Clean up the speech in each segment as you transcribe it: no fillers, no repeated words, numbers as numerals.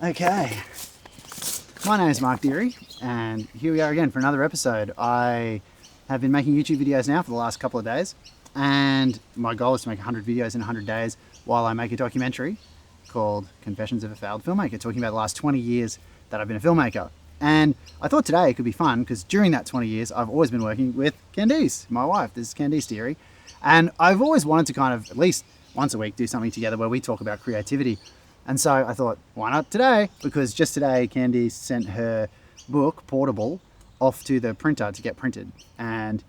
Okay. My name is Mark Deere, and here we are again for another episode. I have been making YouTube videos now for the last couple of days, and my goal is to make 100 videos in 100 days while I make a documentary called Confessions of a Failed Filmmaker, talking about the last 20 years that I've been a filmmaker. And I thought today it could be fun because during that 20 years, I've always been working with Candice, my wife. This is Candice Deere. And I've always wanted to kind of, at least once a week, do something together where we talk about creativity. And so I thought, why not today? Because just today, Candice sent her book, Portable, off to the printer to get printed. And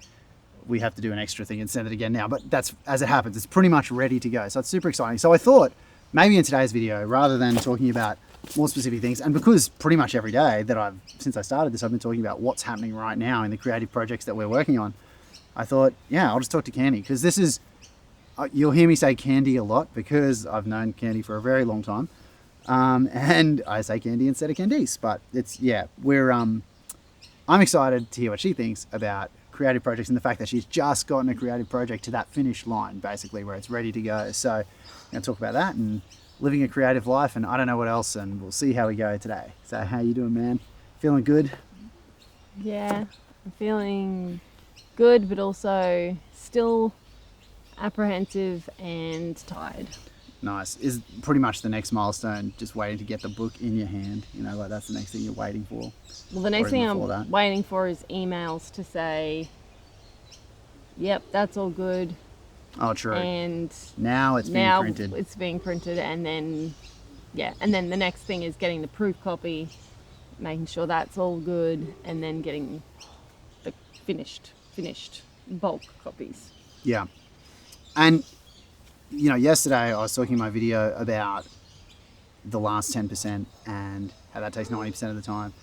we have to do an extra thing and send it again now. But that's, as it happens, it's pretty much ready to go. So it's super exciting. So I thought, maybe in today's video, rather than talking about more specific things, and because pretty much every day that since I started this, I've been talking about what's happening right now in the creative projects that we're working on, I thought, yeah, I'll just talk to Candy, because this is, you'll hear me say Candy a lot because I've known Candy for a very long time. And I say Candy instead of Candice, but it's, yeah, I'm excited to hear what she thinks about creative projects and the fact that she's just gotten a creative project to that finish line, basically, where it's ready to go. So I'm going to talk about that and living a creative life, and I don't know what else, and we'll see how we go today. So how you doing, man? Feeling good? Yeah, I'm feeling good, but also still apprehensive and tired. Nice. Is pretty much the next milestone just waiting to get the book in your hand? You know, like that's the next thing you're waiting for? Well, the next thing I'm waiting for is emails to say, yep, that's all good. Oh, true. And now it's being printed. Now it's being printed, and then, yeah, and then the next thing is getting the proof copy, making sure that's all good, and then getting the finished bulk copies. Yeah. And, you know, yesterday I was talking in my video about the last 10% and how that takes 90% of the time.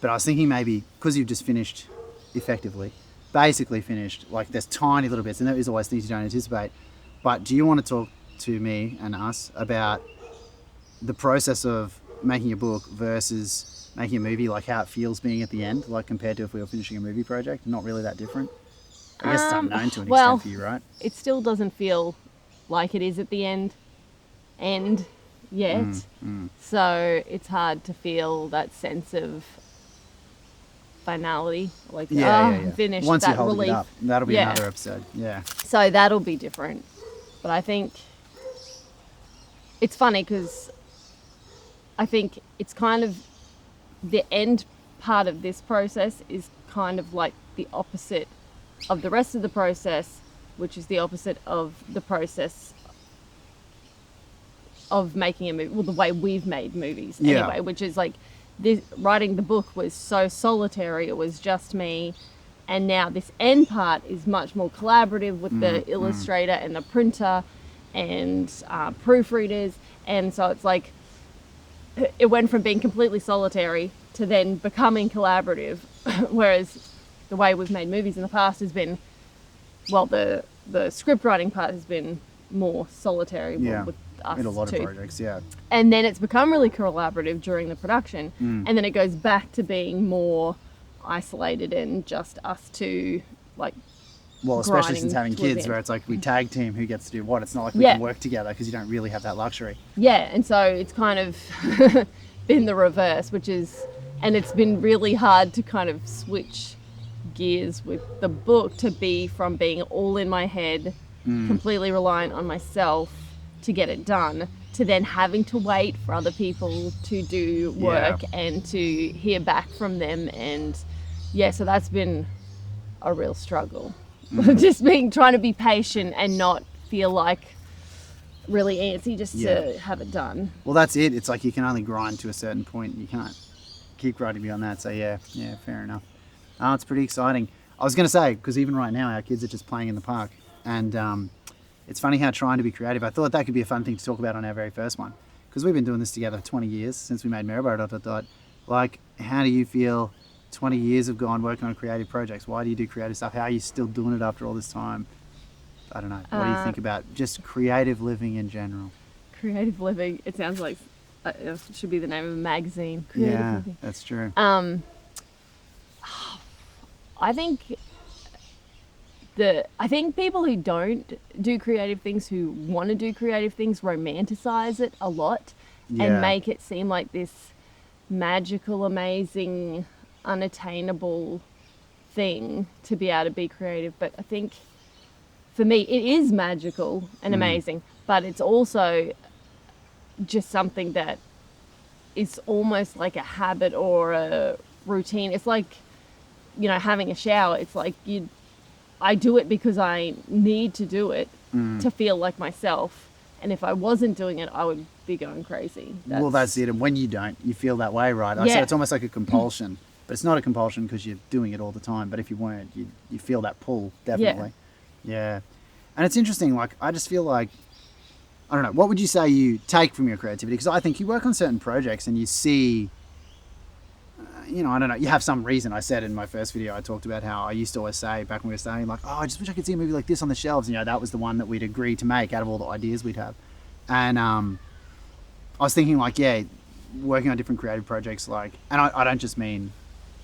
But I was thinking maybe, because you've just finished effectively, basically finished, like there's tiny little bits, and there is always things you don't anticipate. But do you want to talk to me and us about the process of making a book versus making a movie, like how it feels being at the end, like compared to if we were finishing a movie project? Not really that different. I guess it's unknown to an extent for you, right? It still doesn't feel like it is at the end yet. So it's hard to feel that sense of finality, like finished. Once that you hold relief. it up, that'll be another episode. Yeah. So that'll be different. But I think it's funny because I think it's kind of the end part of this process is kind of like the opposite of the rest of the process, which is the opposite of the process of making a movie, well, the way we've made movies anyway, which is like this, writing the book was so solitary, it was just me, and now this end part is much more collaborative with the illustrator and the printer and proofreaders, and so it's like it went from being completely solitary to then becoming collaborative, whereas the way we've made movies in the past has been, well, the script writing part has been more solitary with us in a lot too. of projects, yeah. And then it's become really collaborative during the production, and then it goes back to being more isolated and just us two, like, well, especially since having kids, where it's like we tag team who gets to do what. It's not like we can work together because you don't really have that luxury. Yeah, and so it's kind of been the reverse, and it's been really hard to kind of switch gears with the book to be from being all in my head, completely reliant on myself to get it done, to then having to wait for other people to do work and to hear back from them. And so that's been a real struggle. Just trying to be patient and not feel like really antsy just to have it done. Well, that's it. It's like you can only grind to a certain point. You can't keep grinding beyond that. So yeah, fair enough. It's pretty exciting. I was going to say, because even right now our kids are just playing in the park, and it's funny how trying to be creative, I thought that could be a fun thing to talk about on our very first one, because we've been doing this together for 20 years since we made Maribor ... Like, how do you feel 20 years have gone working on creative projects? Why do you do creative stuff? How are you still doing it after all this time? I don't know. What do you think about just creative living in general? Creative living, it sounds like it should be the name of a magazine. Creative living. That's true. I think people who don't do creative things, who want to do creative things, romanticize it a lot and make it seem like this magical, amazing, unattainable thing to be able to be creative. But I think for me, it is magical and amazing, but it's also just something that is almost like a habit or a routine. It's like, having a shower. It's like I do it because I need to do it to feel like myself. And if I wasn't doing it, I would be going crazy. That's it. And when you don't, you feel that way, right? I said it's almost like a compulsion, but it's not a compulsion because you're doing it all the time. But if you weren't, you feel that pull, definitely. Yeah. And it's interesting, like, I just feel like, I don't know, what would you say you take from your creativity? Because I think you work on certain projects and you see, I don't know, you have some reason. I said in my first video, I talked about how I used to always say back when we were starting, like, I just wish I could see a movie like this on the shelves. That was the one that we'd agreed to make out of all the ideas we'd have. And I was thinking, like, working on different creative projects, like, and I don't just mean,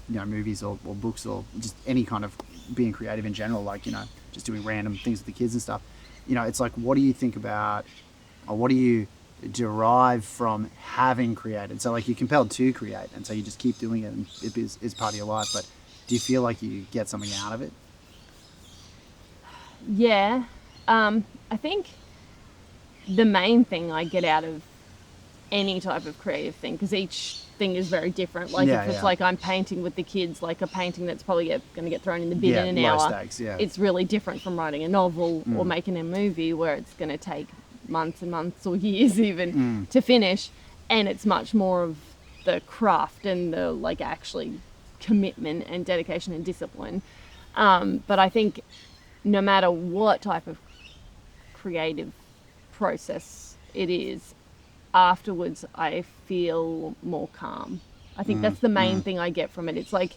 movies or books or just any kind of being creative in general, like, just doing random things with the kids and stuff. It's like, what do you think about, or what do you derive from having created? So, like, you're compelled to create, and so you just keep doing it, and it is part of your life. But do you feel like you get something out of it? Yeah. I think the main thing I get out of any type of creative thing, because each thing is very different. Like, if it's like I'm painting with the kids, like a painting that's probably going to get thrown in the bin in an hour. Stakes, it's really different from writing a novel or making a movie where it's going to take months and months or years even to finish, and it's much more of the craft and the, like, actually commitment and dedication and discipline. But I think no matter what type of creative process it is, afterwards I feel more calm. I think that's the main thing I get from it. It's like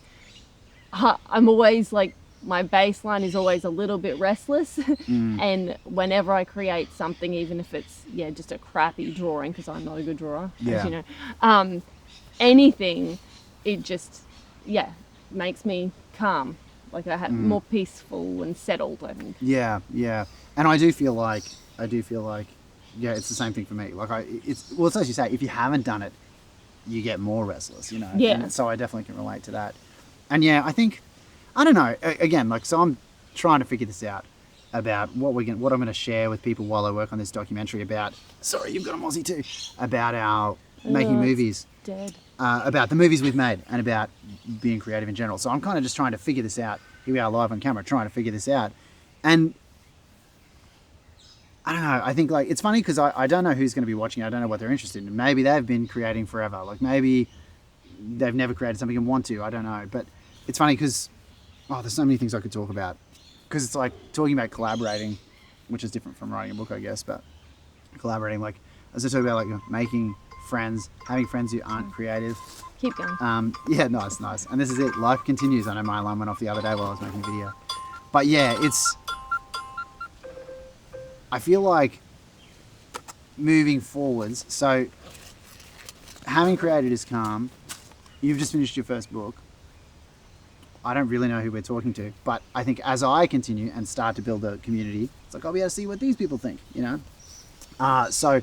I'm always like, my baseline is always a little bit restless and whenever I create something, even if it's just a crappy drawing, because I'm not a good drawer, as you know, anything, it just makes me calm. Like, I have more peaceful and settled, I think. And I do feel like it's the same thing for me. Like, it's as you say, if you haven't done it, you get more restless, And so I definitely can relate to that. And I think, I don't know, again, like, so I'm trying to figure this out about what I'm going to share with people while I work on this documentary about, sorry, you've got a mozzie too, about our making movies, about the movies we've made and about being creative in general. So I'm kind of just trying to figure this out. Here we are live on camera trying to figure this out. And I don't know, I think, like, it's funny because I don't know who's going to be watching. I don't know what they're interested in. Maybe they've been creating forever. Like, maybe they've never created something and want to. I don't know. But it's funny because, there's so many things I could talk about. Because it's like talking about collaborating, which is different from writing a book, I guess. But collaborating, like, as I talk about, like, making friends, having friends who aren't creative. Keep going. Nice. And this is it. Life continues. I know my alarm went off the other day while I was making a video. But I feel like moving forwards, so having created is calm. You've just finished your first book. I don't really know who we're talking to, but I think as I continue and start to build a community, it's like, I'll be able to see what these people think, So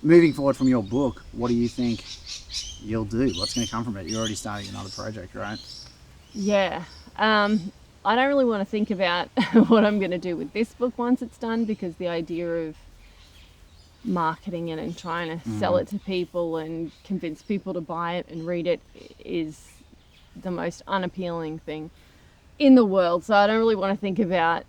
moving forward from your book, what do you think you'll do? What's going to come from it? You're already starting another project, right? Yeah. I don't really want to think about what I'm going to do with this book once it's done, because the idea of marketing it and trying to sell it to people and convince people to buy it and read it is the most unappealing thing in the world. So I don't really want to think about,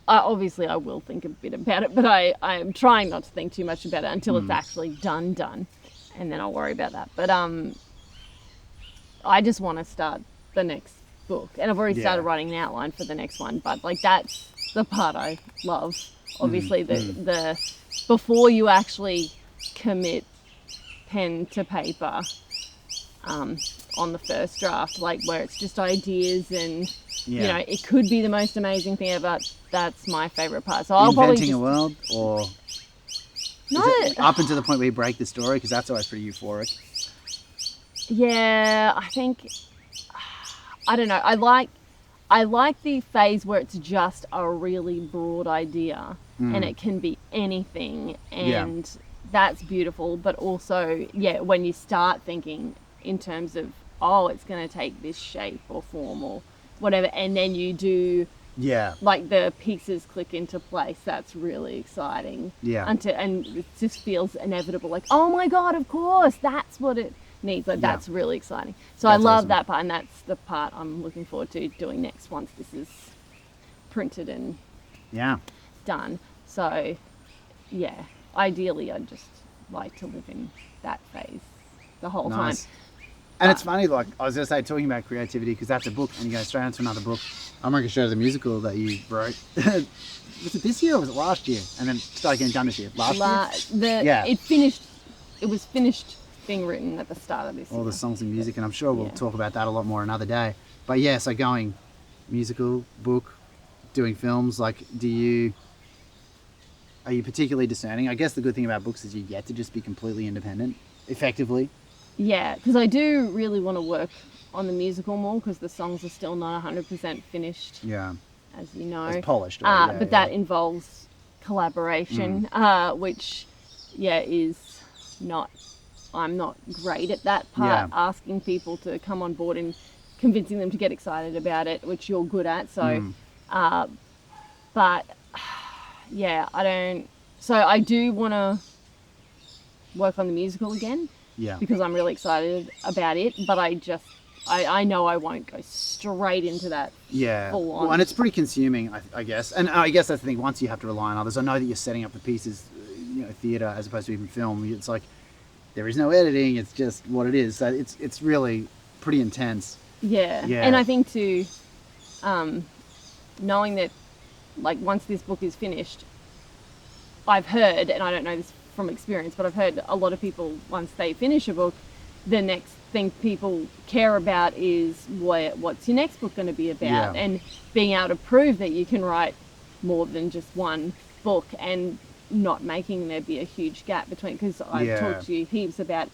obviously I will think a bit about it, but I am trying not to think too much about it until it's actually done, and then I'll worry about that. But I just want to start the next book, and I've already started writing an outline for the next one, but like, that's the part I love. Obviously the before you actually commit pen to paper on the first draft, like, where it's just ideas and it could be the most amazing thing ever. That's my favorite part. So I'll inventing probably a world, or up until the point where you break the story, because that's always pretty euphoric. I think, I don't know, I like the phase where it's just a really broad idea and it can be anything, and that's beautiful. But also, when you start thinking in terms of, oh, it's going to take this shape or form or whatever, and then you do like the pieces click into place. That's really exciting. And it just feels inevitable, like, oh my god, of course, that's what it needs. Like that's really exciting. So I love that part, and that's the part I'm looking forward to doing next once this is printed and done. So yeah, ideally I'd just like to live in that phase the whole time. And it's funny, like I was going to say, talking about creativity, because that's a book, and you go straight into another book. I'm going to show the musical that you wrote. Was it this year or was it last year? And then started getting done this year. Last year? It was finished being written at the start of this year. All the songs and music, and I'm sure we'll talk about that a lot more another day. But yeah, so going musical, book, doing films, like are you particularly discerning? I guess the good thing about books is you get to just be completely independent, effectively. Yeah, because I do really want to work on the musical more, because the songs are still not 100% finished. Yeah. As you know. It's polished. But that involves collaboration, which, is not, I'm not great at that part, asking people to come on board and convincing them to get excited about it, which you're good at. So, but yeah, I do want to work on the musical again. Yeah. Because I'm really excited about it, but I know I won't go straight into that. Yeah. Full on. Well, and it's pretty consuming, I guess. And I guess that's the thing. Once you have to rely on others, I know that you're setting up the pieces, theatre as opposed to even film. It's like there is no editing. It's just what it is. So it's really pretty intense. Yeah. And I think too, knowing that, like, once this book is finished, I've heard, and I don't know this from experience, but I've heard a lot of people, once they finish a book, the next thing people care about is what's your next book going to be about, and being able to prove that you can write more than just one book, and not making there be a huge gap between, because I've talked to you heaps about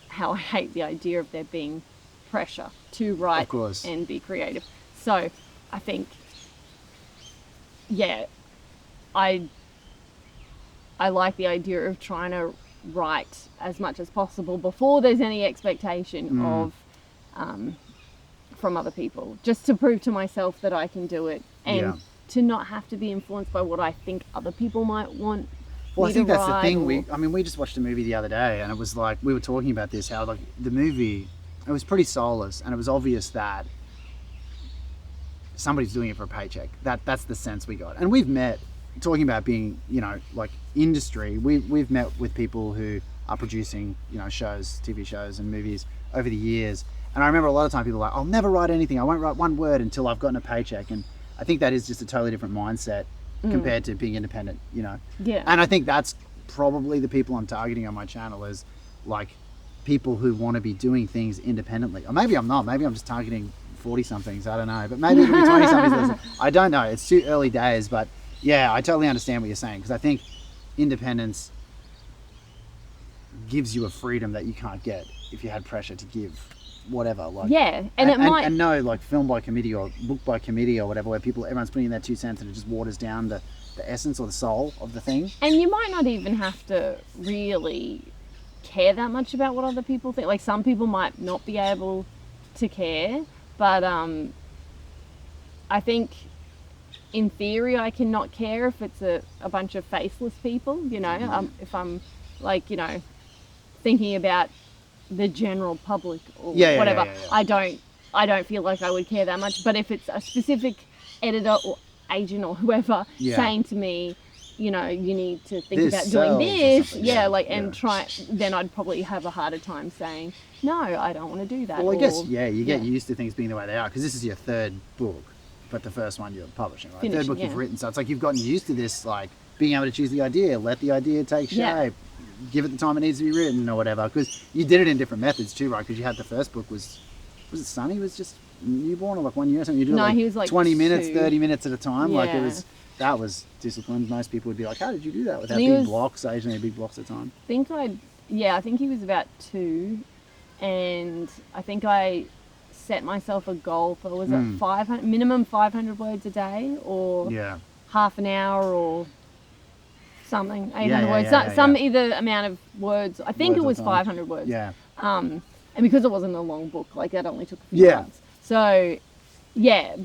how I hate the idea of there being pressure to write and be creative. So I think I like the idea of trying to write as much as possible before there's any expectation of from other people, just to prove to myself that I can do it, and to not have to be influenced by what I think other people might want. Well, I think that's the thing. We just watched a movie the other day, and it was like, we were talking about this, how like the movie, it was pretty soulless, and it was obvious that somebody's doing it for a paycheck. That's the sense we got. And we've met, talking about being, like industry, we've met with people who are producing, shows, TV shows and movies over the years. And I remember a lot of time people are like, I'll never write anything. I won't write one word until I've gotten a paycheck. And I think that is just a totally different mindset compared to being independent, Yeah. And I think that's probably the people I'm targeting on my channel, is like people who want to be doing things independently. Or maybe I'm not. Maybe I'm just targeting 40-somethings. I don't know. But maybe it'll be 20-somethings. I don't know. It's too early days. But yeah, I totally understand what you're saying, because I think independence gives you a freedom that you can't get if you had pressure to give whatever. Like, and no, like film by committee or book by committee or whatever, where everyone's putting in their 2 cents and it just waters down the essence or the soul of the thing. And you might not even have to really care that much about what other people think. Like, some people might not be able to care, but I think in theory I can not care if it's a bunch of faceless people, if I'm like, thinking about the general public or whatever. I don't feel like I would care that much. But if it's a specific editor or agent or whoever saying to me, you need to think about doing this, try, then I'd probably have a harder time saying, no, I don't want to do that. Well, I guess, you get used to things being the way they are, because this is your third book, but the first one you're publishing, right? Third book you've written, so it's like you've gotten used to this, like being able to choose the idea, let the idea take shape, give it the time it needs to be written or whatever, because you did it in different methods too, right? Because you had the first book was it Sonny was just newborn or like 1 year or something? You did he was like 20 minutes, 30 minutes at a time. Yeah. Like that was disciplined. Most people would be like, how did you do that without big blocks, occasionally big blocks at a time? I think he was about 2, and I think I set myself a goal for, was it 500, minimum 500 words a day, or half an hour, or something, 800 words, some either amount of words. I think it was 500 words. And because it wasn't a long book, like that only took a few Yeah. months. So, yeah,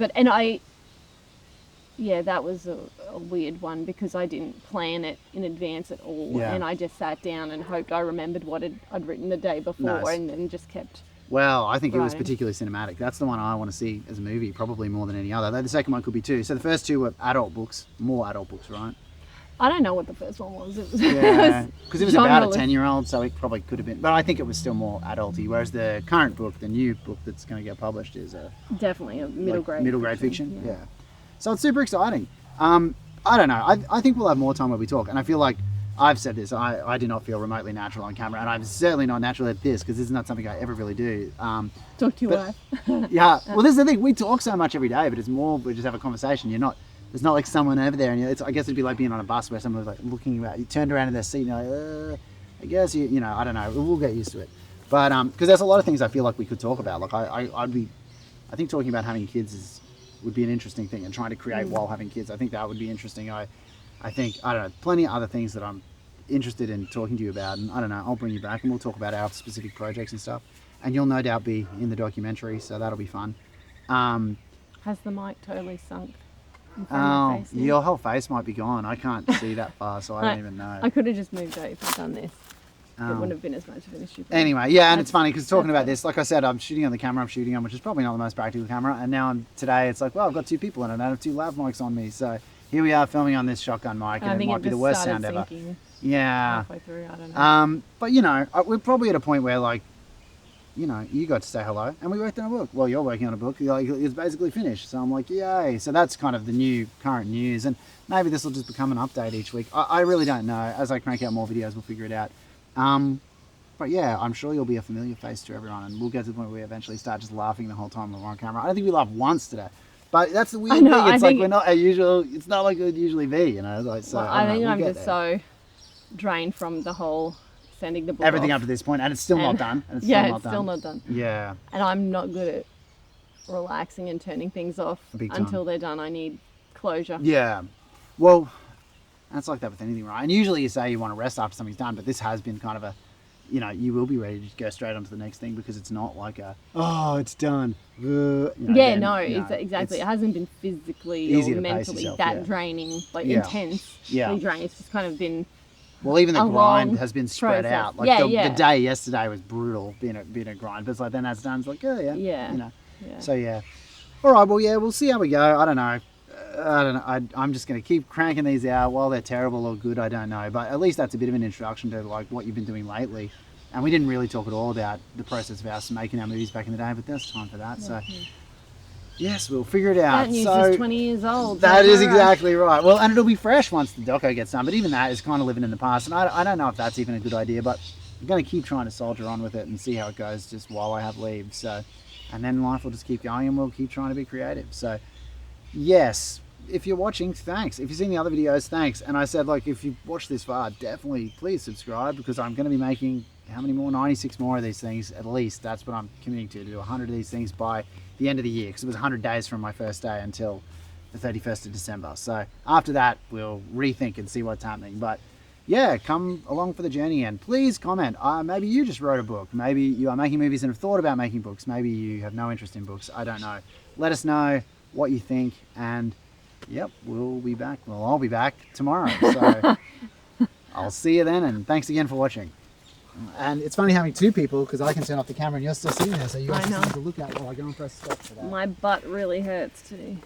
that was a weird one because I didn't plan it in advance at all. Yeah. And I just sat down and hoped I remembered what I'd written the day before Nice. and then just kept... Well, I think it was Right. particularly cinematic. That's the one I want to see as a movie, probably more than any other. Though the second one could be too. So the first two were adult books, more adult books, right? I don't know what the first one was. It was, Yeah, because it was about a genreless. 10-year-old, so it probably could have been. But I think it was still more adulty. Whereas the current book, the new book that's going to get published, is a Definitely a middle grade. middle grade fiction. Yeah. So it's super exciting. I don't know. I think we'll have more time when we talk, and I feel like I've said this. I do not feel remotely natural on camera, and I'm certainly not natural at this because this is not something I ever really do. Talk to your but- wife. Yeah. Well, this is the thing. We talk so much every day, but it's more we just have a conversation. There's not like someone over there, and I guess it'd be like being on a bus where someone was like looking at you, turned around in their seat, and you're like, I guess you know, I don't know. We'll get used to it. But because there's a lot of things I feel like we could talk about. Like I think talking about having kids would be an interesting thing, and trying to create while having kids. I think that would be interesting. I think I don't know, plenty of other things that I'm interested in talking to you about, and I don't know. I'll bring you back, and we'll talk about our specific projects and stuff. And you'll no doubt be in the documentary, so that'll be fun. Has the mic totally sunk in front of your face now? Your whole face might be gone. I can't see that far, so I don't even know. I could have just moved out if I'd done this. It Um, wouldn't have been as much of an issue. Anyway, yeah, and it's funny because talking that's about this, like I said, I'm shooting on the camera I'm shooting on, which is probably not the most practical camera, and now today it's like, well, I've got two people in it, and I have two lav mics on me, so here we are filming on this shotgun mic, and I it think might it be the just worst started sound ever. sinking Yeah. halfway through. I don't know. But you know, we're probably at a point where like, you know, you got to say hello, and we worked on a book. Well, you're working on a book. Like, it's basically finished. So I'm like, yay. So that's kind of the new current news, and maybe this will just become an update each week. I really don't know. As I crank out more videos, we'll figure it out. But yeah, I'm sure you'll be a familiar face to everyone, and we'll get to the point where we eventually start just laughing the whole time we're on camera. I don't think we laughed once today, but that's the weird I know, thing. It's I like think- we're not our usual. It's not like it would usually be, you know. Like, so Well, I I don't think know, we'll I'm get just there. so drained from the whole sending the book Everything off. up to this point, and it's still not And- done. And it's yeah, still not it's done. still not done. Yeah. And I'm not good at relaxing and turning things off Big time. until they're done. I need closure. Yeah. Well, that's like that with anything, right? And usually you say you want to rest after something's done, but this has been kind of a, you know, you will be ready to go straight on to the next thing because it's not like a, oh, it's done. You know, Yeah, then, no, you know, exactly. It it's- hasn't been physically easy or to pace mentally yourself, that yeah. draining, like Yeah. intensely Yeah. draining. It's just kind of been Well, even the a grind long has been spread process. out. Like Yeah, the yeah. day yesterday was brutal being a grind, but it's like then that's done. It's like, oh yeah, Yeah. you know. yeah. So yeah. All right. Well, yeah, we'll see how we go. I don't know. I'm just going to keep cranking these out. While they're terrible or good, I don't know. But at least that's a bit of an introduction to like what you've been doing lately. And we didn't really talk at all about the process of us making our movies back in the day, but there's time for that. So yes, we'll figure it out. That news so is 20 years old. that Don't is rush. exactly right. Well, and it'll be fresh once the doco gets done. But even that is kind of living in the past, and I don't know if that's even a good idea. But I'm going to keep trying to soldier on with it and see how it goes, just while I have leave. So, and then life will just keep going, and we'll keep trying to be creative. So, yes, if you're watching, thanks. If you've seen the other videos, thanks. And I said, like, if you've watched this far, definitely please subscribe because I'm going to be making how many more? 96 more of these things at least. That's what I'm committing to do 100 of these things by the end of the year because it was 100 days from my first day until the 31st of December. So after that, we'll rethink and see what's happening. But yeah, come along for the journey and please comment. Maybe you just wrote a book. Maybe you are making movies and have thought about making books. Maybe you have no interest in books. I don't know. Let us know what you think. And yep, we'll be back. Well, I'll be back tomorrow. So I'll see you then. And thanks again for watching. And it's funny having two people because I can turn off the camera and you're still sitting there. So you I have know. something to look at while I go and press stop for that. My butt really hurts too.